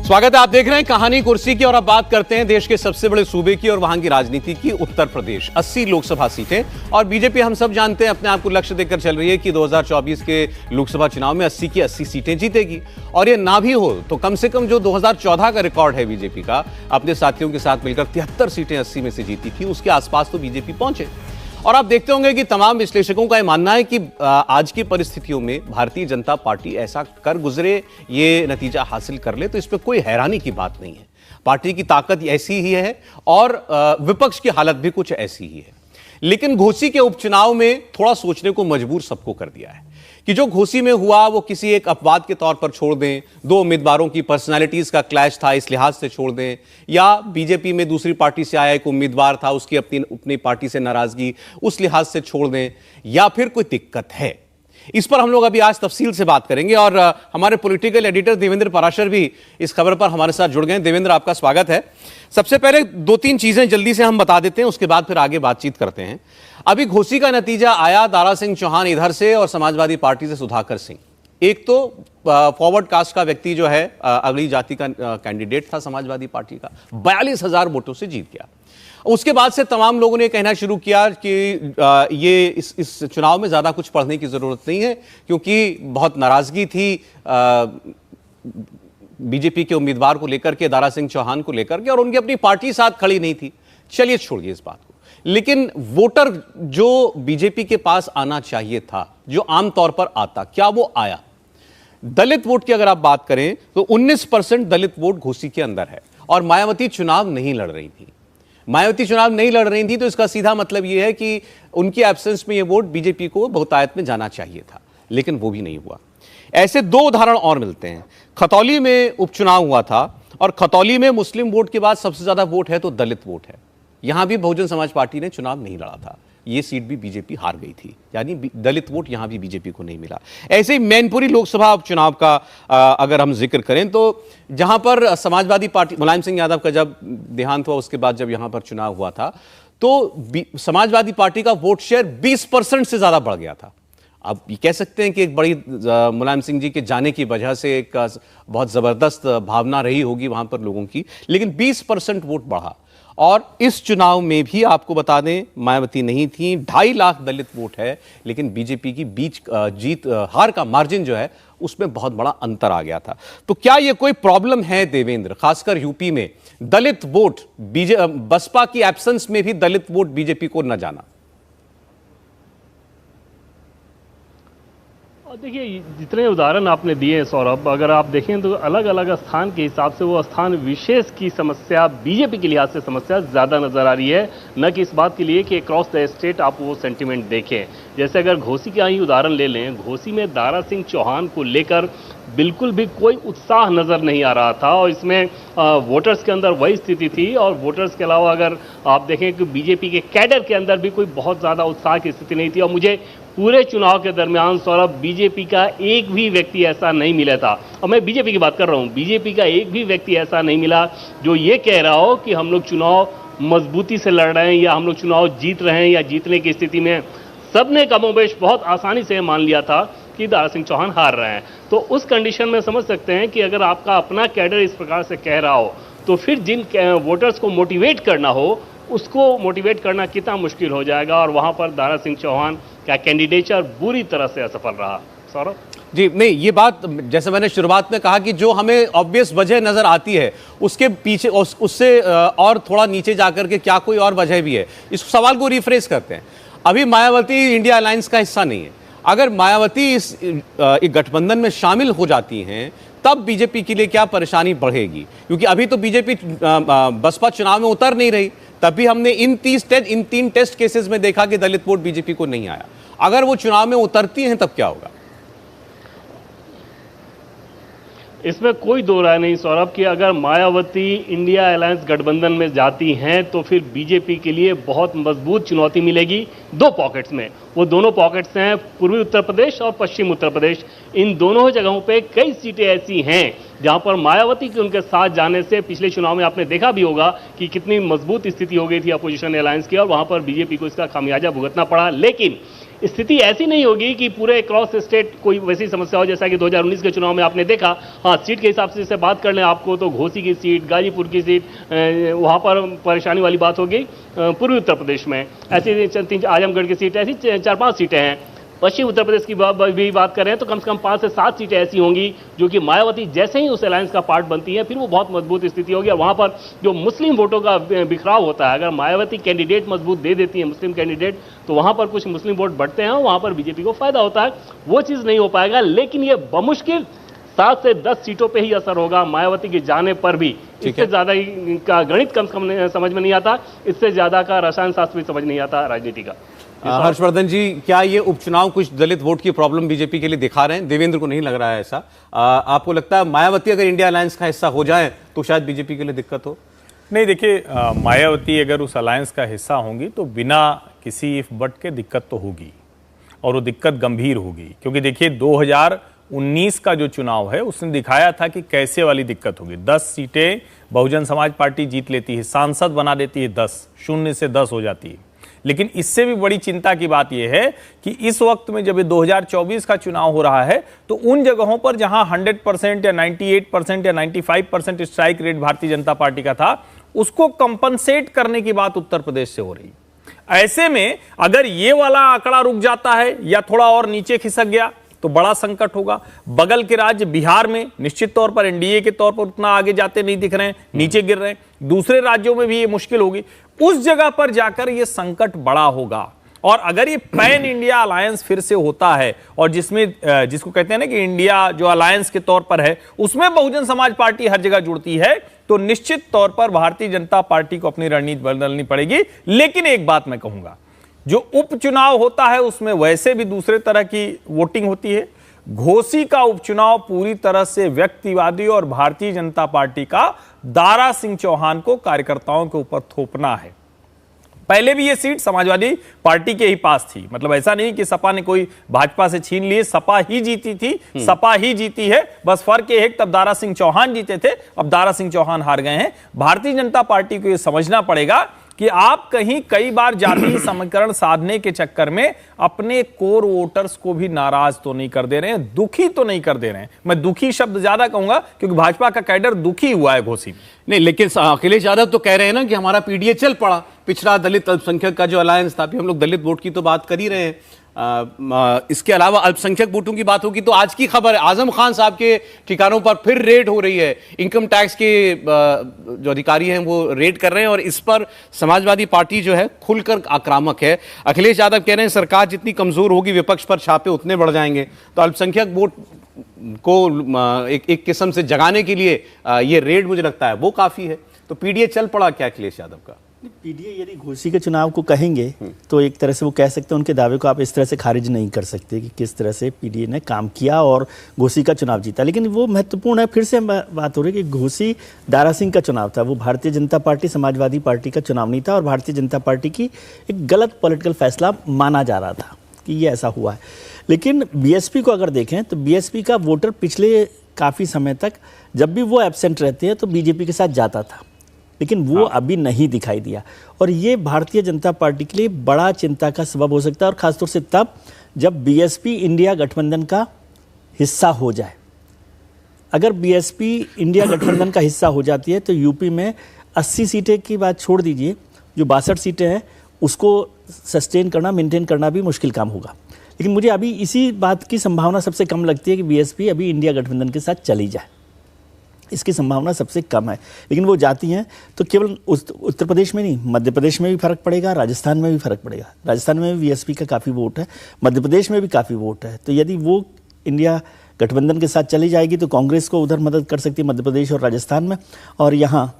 स्वागत है, आप देख रहे हैं कहानी कुर्सी की और अब बात करते हैं देश के सबसे बड़े सूबे की और वहां की राजनीति की। उत्तर प्रदेश 80 लोकसभा सीटें और बीजेपी हम सब जानते हैं अपने आप को लक्ष्य देकर चल रही है कि 2024 के लोकसभा चुनाव में 80 की 80 सीटें जीतेगी। और ये ना भी हो तो कम से कम जो 2014 का रिकॉर्ड है बीजेपी का, अपने साथियों के साथ मिलकर 73 सीटें 80 में से जीती थी, उसके आसपास तो बीजेपी पहुंचे। और आप देखते होंगे कि तमाम विश्लेषकों का यह मानना है कि आज की परिस्थितियों में भारतीय जनता पार्टी ऐसा कर गुजरे, ये नतीजा हासिल कर ले, तो इसमें कोई हैरानी की बात नहीं है। पार्टी की ताकत ऐसी ही है और विपक्ष की हालत भी कुछ ऐसी ही है। लेकिन घोसी के उपचुनाव में थोड़ा सोचने को मजबूर सबको कर दिया है कि जो घोसी में हुआ वो किसी एक अपवाद के तौर पर छोड़ दें, दो उम्मीदवारों की पर्सनालिटीज का क्लैश था इस लिहाज से छोड़ दें, या बीजेपी में दूसरी पार्टी से आया एक उम्मीदवार था उसकी अपनी पार्टी से नाराजगी उस लिहाज से छोड़ दें, या फिर कोई दिक्कत है। इस पर हम लोग अभी आज तफसील से बात करेंगे और हमारे पॉलिटिकल एडिटर देवेंद्र पराशर भी इस खबर पर हमारे साथ जुड़ गए। देवेंद्र, आपका स्वागत है। सबसे पहले दो तीन चीजें जल्दी से हम बता देते हैं, उसके बाद फिर आगे बातचीत करते हैं। अभी घोसी का नतीजा आया, दारा सिंह चौहान इधर से और समाजवादी पार्टी से सुधाकर सिंह। एक तो फॉरवर्ड कास्ट का व्यक्ति जो है, अगली जाति का कैंडिडेट था समाजवादी पार्टी का, 42,000 वोटों से जीत गया। उसके बाद से तमाम लोगों ने कहना शुरू किया कि ये इस चुनाव में ज्यादा कुछ पढ़ने की जरूरत नहीं है, क्योंकि बहुत नाराजगी थी बीजेपी के उम्मीदवार को लेकर के, दारा सिंह चौहान को लेकर के, और उनकी अपनी पार्टी साथ खड़ी नहीं थी। चलिए छोड़िए इस बात को, लेकिन वोटर जो बीजेपी के पास आना चाहिए था, जो आमतौर पर आता, क्या वो आया? दलित वोट की अगर आप बात करें तो 19% दलित वोट घोसी के अंदर है। और मायावती चुनाव नहीं लड़ रही थी। तो इसका सीधा मतलब यह है कि उनकी एब्सेंस में यह वोट बीजेपी को बहुतायत में जाना चाहिए था, लेकिन वो भी नहीं हुआ। ऐसे दो उदाहरण और मिलते हैं। खतौली में उपचुनाव हुआ था और खतौली में मुस्लिम वोट के बाद सबसे ज्यादा वोट है तो दलित वोट है। यहां भी बहुजन समाज पार्टी ने चुनाव नहीं लड़ा था, ये सीट भी बीजेपी हार गई थी, यानी दलित वोट यहां भी बीजेपी को नहीं मिला। ऐसे ही मैनपुरी लोकसभा उपचुनाव का अगर हम जिक्र करें तो जहां पर समाजवादी पार्टी, मुलायम सिंह यादव का जब देहांत हुआ उसके बाद जब यहां पर चुनाव हुआ था तो समाजवादी पार्टी का वोट शेयर 20% से ज्यादा बढ़ गया था। अब ये कह सकते हैं कि एक बड़ी मुलायम सिंह जी के जाने की वजह से एक बहुत जबरदस्त भावना रही होगी वहां पर लोगों की, लेकिन 20% वोट बढ़ा। और इस चुनाव में भी आपको बता दें मायावती नहीं थी, 2.5 लाख दलित वोट है, लेकिन बीजेपी की जीत हार का मार्जिन जो है उसमें बहुत बड़ा अंतर आ गया था। तो क्या यह कोई प्रॉब्लम है देवेंद्र, खासकर यूपी में दलित वोट, बसपा की एब्सेंस में भी दलित वोट बीजेपी को न जाना? देखिए, जितने उदाहरण आपने दिए हैं सौरभ, अगर आप देखें तो अलग अलग स्थान के हिसाब से वो स्थान विशेष की समस्या, बीजेपी के लिहाज से समस्या ज़्यादा नज़र आ रही है, न कि इस बात के लिए कि अक्रॉस द स्टेट आप वो सेंटिमेंट देखें। जैसे अगर घोसी का ही उदाहरण ले लें, घोसी में दारा सिंह चौहान को लेकर बिल्कुल भी कोई उत्साह नज़र नहीं आ रहा था और इसमें वोटर्स के अंदर वही स्थिति थी। और वोटर्स के अलावा अगर आप देखें कि बीजेपी के कैडर के अंदर भी कोई बहुत ज़्यादा उत्साह की स्थिति नहीं थी। और मुझे पूरे चुनाव के दरमियान सौरभ, बीजेपी का एक भी व्यक्ति ऐसा नहीं मिला था, और मैं बीजेपी की बात कर रहा हूँ, बीजेपी का एक भी व्यक्ति ऐसा नहीं मिला जो ये कह रहा हो कि हम लोग चुनाव मजबूती से लड़ रहे हैं या हम लोग चुनाव जीत रहे हैं या जीतने की स्थिति में। सबने कमोबेश बहुत आसानी से मान लिया था कि दारा सिंह चौहान हार रहे हैं। तो उस कंडीशन में समझ सकते हैं कि अगर आपका अपना कैडर इस प्रकार से कह रहा हो तो फिर जिन वोटर्स को मोटिवेट करना हो उसको मोटिवेट करना कितना मुश्किल हो जाएगा। और वहां पर दारा सिंह चौहान का कैंडिडेचर बुरी तरह से असफल रहा। सौरभ जी, नहीं, ये बात जैसे मैंने शुरुआत में कहा कि जो हमें ऑब्वियस वजह नजर आती है उसके पीछे उससे और थोड़ा नीचे जाकर के क्या कोई और वजह भी है, इस सवाल को रिफ्रेश करते हैं। अभी मायावती इंडिया अलायंस का हिस्सा नहीं है। अगर मायावती इस गठबंधन में शामिल हो जाती हैं तब बीजेपी के लिए क्या परेशानी बढ़ेगी, क्योंकि अभी तो बीजेपी बसपा चुनाव में उतर नहीं रही। तभी हमने इन 3 टेस्ट केसेस में देखा कि दलित वोट बीजेपी को नहीं आया। अगर वो चुनाव में उतरती हैं तब क्या होगा? इसमें कोई दो राय नहीं सौरभ कि अगर मायावती इंडिया अलायंस गठबंधन में जाती हैं तो फिर बीजेपी के लिए बहुत मजबूत चुनौती मिलेगी दो पॉकेट्स में। वो दोनों पॉकेट्स हैं पूर्वी उत्तर प्रदेश और पश्चिम उत्तर प्रदेश। इन दोनों जगहों पे कई सीटें ऐसी हैं जहां पर मायावती के उनके साथ जाने से पिछले चुनाव में आपने देखा भी होगा कि कितनी मजबूत स्थिति हो गई थी अपोजिशन अलायंस की, और वहां पर बीजेपी को इसका खामियाजा भुगतना पड़ा। लेकिन स्थिति ऐसी नहीं होगी कि पूरे क्रॉस स्टेट कोई वैसी समस्या हो जैसा कि 2019 के चुनाव में आपने देखा। हाँ, सीट के हिसाब से बात कर लें आपको तो घोसी की सीट, गाजीपुर की सीट, वहाँ पर परेशानी वाली बात हो गई। पूर्वी उत्तर प्रदेश में ऐसी आजमगढ़ की सीट, ऐसी 4-5 सीटें हैं। पश्चिम उत्तर प्रदेश की भी बात करें तो कम से कम 5 से 7 सीटें ऐसी होंगी जो कि मायावती जैसे ही उस अलायंस का पार्ट बनती है फिर वो बहुत मजबूत स्थिति होगी। और वहाँ पर जो मुस्लिम वोटों का बिखराव होता है, अगर मायावती कैंडिडेट मजबूत दे देती है मुस्लिम कैंडिडेट, तो वहाँ पर कुछ मुस्लिम वोट बढ़ते हैं, वहाँ पर बीजेपी को फायदा होता है। वो चीज़ नहीं हो पाएगा, लेकिन ये बमुश्किल 7 से 10 सीटों पे ही असर होगा मायावती के जाने पर भी। इससे ज्यादा का गणित कम से कम समझ में नहीं आता, इससे ज्यादा का रसायन शास्त्र भी समझ नहीं आता राजनीति का। हर्षवर्धन जी, क्या ये उपचुनाव कुछ दलित वोट की प्रॉब्लम बीजेपी के लिए दिखा रहे हैं? देवेंद्र को नहीं लग रहा है ऐसा। आपको लगता है मायावती अगर इंडिया अलायंस का हिस्सा हो जाए तो शायद बीजेपी के लिए दिक्कत हो? नहीं, देखिए, मायावती अगर उस अलायंस का हिस्सा होंगी तो बिना किसी इफ बट के दिक्कत तो होगी, और वो दिक्कत गंभीर होगी। क्योंकि देखिए 2019 का जो चुनाव है उसने दिखाया था कि कैसे वाली दिक्कत होगी। 10 सीटें बहुजन समाज पार्टी जीत लेती है, सांसद बना देती है 10, 0 से 10 हो जाती है। लेकिन इससे भी बड़ी चिंता की बात यह है कि इस वक्त में जब 2024 का चुनाव हो रहा है तो उन जगहों पर जहां 100% या 98% या 95% strike rate Bharatiya Janata party का था, उसको कंपनसेट करने की बात उत्तर प्रदेश से हो रही। ऐसे में अगर ये वाला आंकड़ा रुक जाता है या थोड़ा और नीचे खिसक गया तो बड़ा संकट होगा। बगल के राज्य बिहार में निश्चित तौर पर एनडीए के तौर पर उतना आगे जाते नहीं दिख रहे हैं, नीचे गिर रहे हैं। दूसरे राज्यों में भी ये मुश्किल होगी। उस जगह पर जाकर ये संकट बड़ा होगा। और अगर ये पैन इंडिया अलायंस फिर से होता है और जिसमें जिसको कहते हैं ना कि इंडिया जो अलायंस के तौर पर है उसमें बहुजन समाज पार्टी हर जगह जुड़ती है, तो निश्चित तौर पर भारतीय जनता पार्टी को अपनी रणनीति बदलनी पड़ेगी। लेकिन एक बात मैं कहूंगा, जो उपचुनाव होता है उसमें वैसे भी दूसरे तरह की वोटिंग होती है। घोसी का उपचुनाव पूरी तरह से व्यक्तिवादी और भारतीय जनता पार्टी का दारा सिंह चौहान को कार्यकर्ताओं के ऊपर थोपना है। पहले भी ये सीट समाजवादी पार्टी के ही पास थी, मतलब ऐसा नहीं कि सपा ने कोई भाजपा से छीन लिए, सपा ही जीती थी, सपा ही जीती है। बस फर्क ये है कि तब दारा सिंह चौहान जीते थे, अब दारा सिंह चौहान हार गए हैं। भारतीय जनता पार्टी को यह समझना पड़ेगा कि आप कहीं कई बार जातीय समीकरण साधने के चक्कर में अपने कोर वोटर्स को भी नाराज तो नहीं कर दे रहे हैं, दुखी तो नहीं कर दे रहे हैं। मैं दुखी शब्द ज्यादा कहूंगा क्योंकि भाजपा का कैडर दुखी हुआ है घोसी में। नहीं, लेकिन अखिलेश यादव तो कह रहे हैं ना कि हमारा पीडीए चल पड़ा, पिछड़ा दलित अल्पसंख्यक का जो अलायंस था। अभी हम लोग दलित वोट की तो बात कर ही रहे हैं, इसके अलावा अल्पसंख्यक वोटों की बात होगी तो आज की खबर है आजम खान साहब के ठिकानों पर फिर रेड हो रही है। इनकम टैक्स के जो अधिकारी हैं वो रेड कर रहे हैं और इस पर समाजवादी पार्टी जो है खुलकर आक्रामक है। अखिलेश यादव कह रहे हैं सरकार जितनी कमजोर होगी विपक्ष पर छापे उतने बढ़ जाएंगे। तो अल्पसंख्यक वोट को एक किस्म से जगाने के लिए ये रेड मुझे लगता है वो काफी है। तो पीडीए चल पड़ा क्या अखिलेश यादव का? पीडीए यदि घोसी के चुनाव को कहेंगे तो एक तरह से वो कह सकते हैं, उनके दावे को आप इस तरह से खारिज नहीं कर सकते कि किस तरह से पीडीए ने काम किया और घोसी का चुनाव जीता। लेकिन वो महत्वपूर्ण है, फिर से बात हो रही है कि घोसी दारा सिंह का चुनाव था, वो भारतीय जनता पार्टी समाजवादी पार्टी का चुनाव नहीं था और भारतीय जनता पार्टी की एक गलत पॉलिटिकल फैसला माना जा रहा था कि ये ऐसा हुआ है। लेकिन बीएसपी को अगर देखें तो बीएसपी का वोटर पिछले काफ़ी समय तक जब भी वो एब्सेंट रहते हैं तो बीजेपी के साथ जाता था, लेकिन वो अभी नहीं दिखाई दिया। और ये भारतीय जनता पार्टी के लिए बड़ा चिंता का सबब हो सकता है, और ख़ासतौर से तब जब बीएसपी इंडिया गठबंधन का हिस्सा हो जाए। अगर बीएसपी इंडिया गठबंधन का हिस्सा हो जाती है तो यूपी में 80 सीटें की बात छोड़ दीजिए, जो 62 सीटें हैं उसको सस्टेन करना, मेंटेन करना भी मुश्किल काम होगा। लेकिन मुझे अभी इसी बात की संभावना सबसे कम लगती है कि बीएसपी अभी इंडिया गठबंधन के साथ चली जाए, इसकी संभावना सबसे कम है। लेकिन वो जाती हैं तो केवल उत्तर प्रदेश में नहीं, मध्य प्रदेश में भी फर्क पड़ेगा, राजस्थान में भी फर्क पड़ेगा। राजस्थान में भी बीएसपी का काफ़ी वोट है, मध्य प्रदेश में भी काफ़ी वोट है। तो यदि वो इंडिया गठबंधन के साथ चली जाएगी तो कांग्रेस को उधर मदद कर सकती है मध्य प्रदेश और राजस्थान में, और यहाँ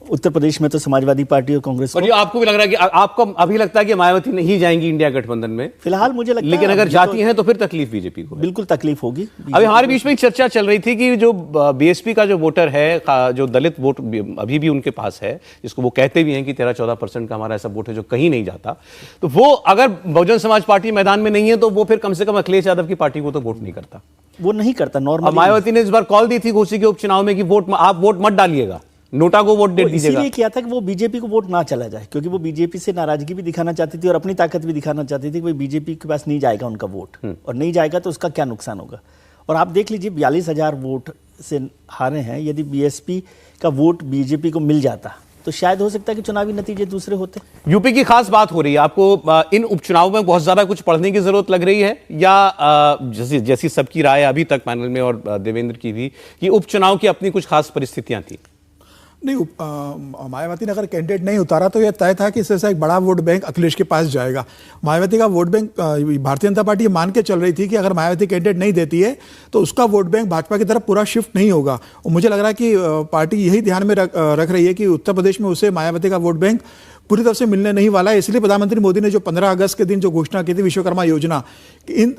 उत्तर प्रदेश में तो समाजवादी पार्टी और कांग्रेस और ये आपको भी लग रहा है कि आपको अभी लगता है कि मायावती नहीं जाएंगी इंडिया गठबंधन में? फिलहाल मुझे लगता है, लेकिन अगर जाती हैं तो फिर तकलीफ बीजेपी को, बिल्कुल तकलीफ होगी। अभी हमारे बीच में एक चर्चा चल रही थी कि जो बीएसपी का जो वोटर है, जो दलित वोट अभी भी उनके पास है, जिसको वो कहते भी हैं कि 13-14% का हमारा ऐसा वोट है जो कहीं नहीं जाता, तो वो अगर बहुजन समाज पार्टी मैदान में नहीं है तो वो फिर कम से कम अखिलेश यादव की पार्टी को तो वोट नहीं करता, वो नहीं करता नॉर्मल। मायावती ने इस बार कॉल दी थी घोसी के उपचुनाव में कि आप वोट मत डालिएगा, नोटा को वोट दे वो दीजिएगा। इसीलिए किया था कि वो बीजेपी को वोट ना चला जाए, क्योंकि वो बीजेपी से नाराजगी भी दिखाना चाहती थी और अपनी ताकत भी दिखाना चाहती थी कि भाई बीजेपी के पास नहीं जाएगा उनका वोट, और नहीं जाएगा तो उसका क्या नुकसान होगा। और आप देख लीजिए 42,000 वोट से हारे हैं। यदि बीएसपी का वोट बीजेपी को मिल जाता तो शायद हो सकता है कि चुनावी नतीजे दूसरे होते। यूपी की खास बात हो रही है, आपको इन उपचुनावों में बहुत ज्यादा कुछ पढ़ने की जरूरत लग रही है, या जैसी सबकी राय अभी तक पैनल में और देवेंद्र की भी, कि उपचुनाव की अपनी कुछ खास परिस्थितियां थी? नहीं, मायावती ने अगर कैंडिडेट नहीं उतारा तो यह तय था कि इससे एक बड़ा वोट बैंक अखिलेश के पास जाएगा। मायावती का vote bank, Bharatiya Janata party मान के चल रही थी कि अगर मायावती कैंडिडेट नहीं देती है तो उसका वोट बैंक भाजपा की तरफ पूरा शिफ्ट नहीं होगा। और मुझे लग रहा है कि पार्टी यही ध्यान में रख रही है कि उत्तर प्रदेश में उसे मायावती का वोट बैंक पूरी तरह से मिलने नहीं वाला है। इसलिए प्रधानमंत्री मोदी ने जो 15 अगस्त के दिन जो घोषणा की थी विश्वकर्मा योजना, इन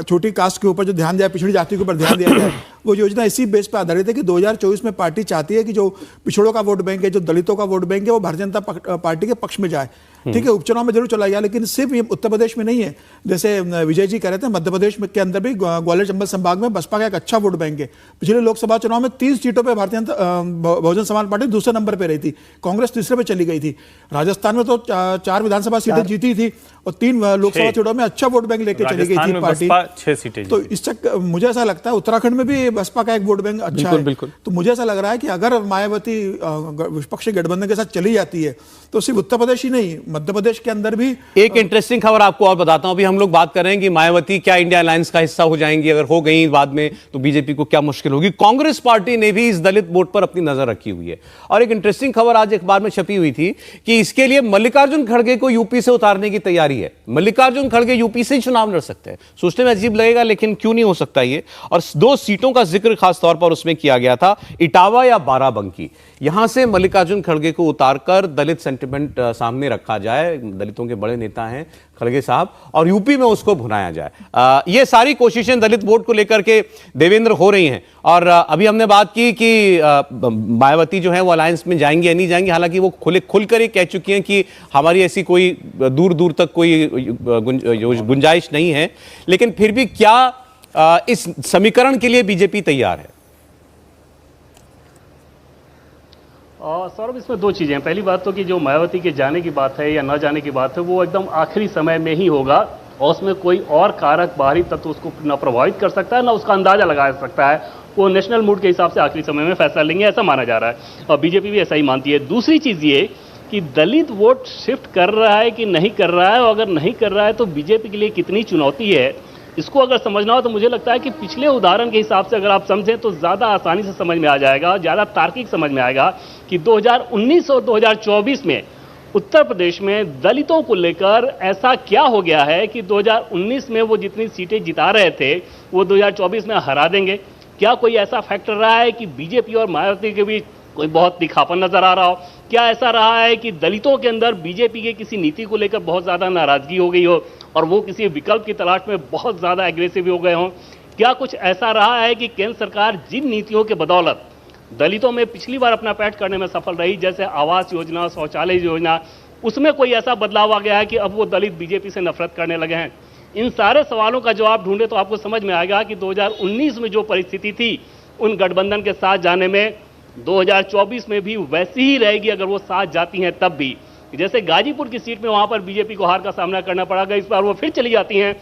छोटी कास्ट के ऊपर जो ध्यान दिया, पिछड़ी जाति के ऊपर ध्यान दिया जाए, वो योजना इसी बेस पर आधारित है कि 2024 में पार्टी चाहती है कि जो पिछड़ों का वोट बैंक है, जो दलितों का वोट बैंक है, वो भारतीय जनता पार्टी के पक्ष में जाए। ठीक है, उपचुनाव में जरूर चला गया, लेकिन सिर्फ ये उत्तर प्रदेश में नहीं है। जैसे विजय जी कह रहे थे, मध्य प्रदेश के अंदर भी ग्वालियर चंबल संभाग में बसपा का एक अच्छा वोट बैंक है। पिछले लोकसभा चुनाव में 30 सीटों पर भारतीय बहुजन समाज पार्टी दूसरे नंबर पर रही थी, कांग्रेस तीसरे पे चली गई थी। राजस्थान में तो 4 विधानसभा सीटें जीती थी और 3 लोकसभा सीटों में अच्छा वोट बैंक लेके चली गई थी पार्टी। 6 सीटें। तो इस चक्कर मुझे ऐसा लगता है उत्तराखंड में भी बसपा का एक वोट बैंक अच्छा है। बिल्कुल। तो मुझे ऐसा लग रहा है कि अगर मायावती विपक्षी गठबंधन के साथ चली जाती है तो सिर्फ उत्तर प्रदेश ही नहीं, मध्य प्रदेश के अंदर भी। एक इंटरेस्टिंग खबर आपको और बताता हूं। अभी हम लोग बात कर रहे हैं कि मायावती क्या इंडिया अलायंस का हिस्सा हो जाएंगी, अगर हो गई बाद में तो बीजेपी को क्या मुश्किल होगी। कांग्रेस पार्टी ने भी इस दलित वोट पर अपनी नजर रखी हुई है, और एक इंटरेस्टिंग खबर आज अखबार में छपी हुई थी कि इसके लिए मल्लिकार्जुन खड़गे को यूपी से उतारने की तैयारी है। मल्लिकार्जुन खड़गे यूपी से ही चुनाव लड़ सकते हैं। सोचने में अजीब लगेगा, लेकिन क्यों नहीं हो सकता ये। और 2 सीटों का जिक्र खास तौर पर उसमें किया गया था, इटावा या बाराबंकी। यहां से मल्लिकार्जुन खड़गे को उतारकर दलित सेंटिमेंट सामने रखा जाए, दलितों के बड़े नेता हैं खड़गे साहब, और यूपी में उसको भुनाया जाए। ये सारी कोशिशें दलित वोट को लेकर के देवेंद्र हो रही हैं। और अभी हमने बात की कि मायावती जो है वो अलायंस में जाएंगी या नहीं जाएंगी। हालांकि वो खुलकर ही कह चुकी हैं कि हमारी ऐसी कोई दूर दूर तक कोई गुंजाइश नहीं है, लेकिन फिर भी क्या इस समीकरण के लिए बीजेपी तैयार है? सौरभ, इसमें 2 चीज़ें हैं। पहली बात तो कि जो मायावती के जाने की बात है या न जाने की बात है, वो एकदम आखिरी समय में ही होगा, और उसमें कोई और कारक बाहरी तत्व उसको न प्रभावित कर सकता है, ना उसका अंदाजा लगा सकता है। वो नेशनल मूड के हिसाब से आखिरी समय में फैसला लेंगे, ऐसा माना जा रहा है, और बीजेपी भी ऐसा ही मानती है। दूसरी चीज़ ये कि दलित वोट शिफ्ट कर रहा है कि नहीं कर रहा है, और अगर नहीं कर रहा है तो बीजेपी के लिए कितनी चुनौती है, इसको अगर समझना हो तो मुझे लगता है कि पिछले उदाहरण के हिसाब से अगर आप समझें तो ज़्यादा आसानी से समझ में आ जाएगा, ज़्यादा तार्किक समझ में आएगा कि 2019 और 2024 में उत्तर प्रदेश में दलितों को लेकर ऐसा क्या हो गया है कि 2019 में वो जितनी सीटें जिता रहे थे वो 2024 में हरा देंगे। क्या कोई ऐसा फैक्टर रहा है कि बीजेपी और मायावती के बीच कोई बहुत दिखापन नजर आ रहा हो? क्या ऐसा रहा है कि दलितों के अंदर बीजेपी के किसी नीति को लेकर बहुत ज़्यादा नाराजगी हो गई हो और वो किसी विकल्प की तलाश में बहुत ज़्यादा एग्रेसिव हो गए हों? क्या कुछ ऐसा रहा है कि केंद्र सरकार जिन नीतियों के बदौलत दलितों में पिछली बार अपना पैठ करने में सफल रही, जैसे आवास योजना, शौचालय योजना, उसमें कोई ऐसा बदलाव आ गया है कि अब वो दलित बीजेपी से नफरत करने लगे हैं? इन सारे सवालों का जवाब ढूंढे तो आपको समझ में आएगा कि 2019 में जो परिस्थिति थी उन गठबंधन के साथ जाने में, 2024 में भी वैसी ही रहेगी अगर वो साथ जाती हैं तब भी। जैसे गाजीपुर की सीट में वहां पर बीजेपी को हार का सामना करना पड़ा, इस बार वो फिर चली जाती हैं,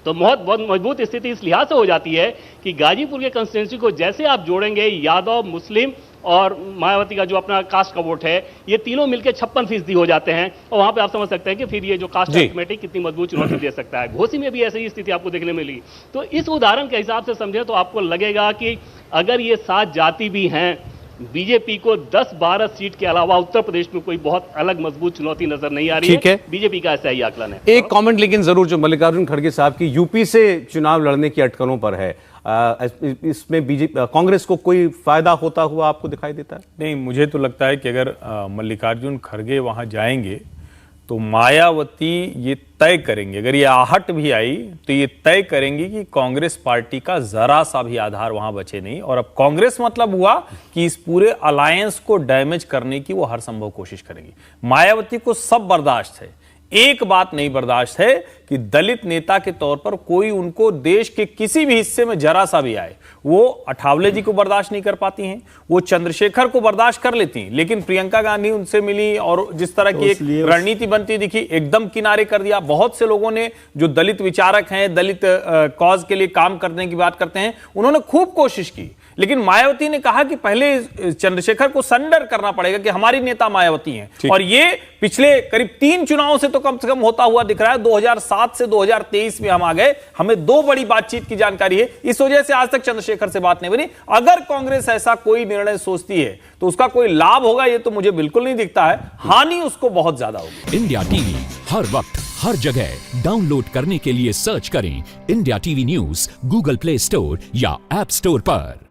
तो बहुत मजबूत स्थिति इस लिहाज से हो जाती है कि गाजीपुर के कंस्टिट्यूंसी को जैसे आप जोड़ेंगे, यादव, मुस्लिम और मायावती का जो अपना कास्ट का वोट है, ये तीनों मिलकर 56% हो जाते हैं, और वहां पे आप समझ सकते हैं कि फिर ये जो कास्ट कमेटी कितनी मजबूत चुनौती दे सकता है। घोसी में भी ऐसी ही स्थिति आपको देखने मिली। तो इस उदाहरण के हिसाब से समझें तो आपको लगेगा कि अगर ये 7 जाति भी हैं, बीजेपी को 10-12 सीट के अलावा उत्तर प्रदेश में कोई बहुत अलग मजबूत चुनौती नजर नहीं आ रही है। बीजेपी का ऐसा ही आकलन है। एक कमेंट लेकिन जरूर जो मल्लिकार्जुन खड़गे साहब की यूपी से चुनाव लड़ने की अटकलों पर है, इसमें बीजेपी कांग्रेस को कोई फायदा होता हुआ आपको दिखाई देता है? नहीं, मुझे तो लगता है कि अगर मल्लिकार्जुन खड़गे वहां जाएंगे तो मायावती ये तय करेंगे, अगर ये आहट भी आई तो ये तय करेंगी कि कांग्रेस पार्टी का जरा सा भी आधार वहां बचे नहीं। और अब कांग्रेस मतलब हुआ कि इस पूरे अलायंस को डैमेज करने की वो हर संभव कोशिश करेंगी। मायावती को सब बर्दाश्त है, एक बात नहीं बर्दाश्त है कि दलित नेता के तौर पर कोई उनको देश के किसी भी हिस्से में जरा सा भी आए। वो अठावले जी को बर्दाश्त नहीं कर पाती हैं, वो चंद्रशेखर को बर्दाश्त कर लेती हैं, लेकिन प्रियंका गांधी उनसे मिली और जिस तरह की एक रणनीति बनती दिखी, एकदम किनारे कर दिया। बहुत से लोगों ने जो दलित विचारक हैं, दलित कॉज के लिए काम करने की बात करते हैं, उन्होंने खूब कोशिश की, लेकिन मायावती ने कहा कि पहले चंद्रशेखर को सरेंडर करना पड़ेगा कि हमारी नेता मायावती हैं। और ये पिछले करीब 3 चुनावों से तो कम से कम होता हुआ दिख रहा है। 2007 से 2023 में हम आ गए, हमें 2 बड़ी बातचीत की जानकारी है, इस वजह से आज तक चंद्रशेखर से बात नहीं बनी। अगर कांग्रेस ऐसा कोई निर्णय सोचती है तो उसका कोई लाभ होगा ये तो मुझे बिल्कुल नहीं दिखता है, हानि उसको बहुत ज्यादा होगी। इंडिया टीवी हर वक्त हर जगह डाउनलोड करने के लिए सर्च करें India TV news Google play store या ऐप स्टोर पर।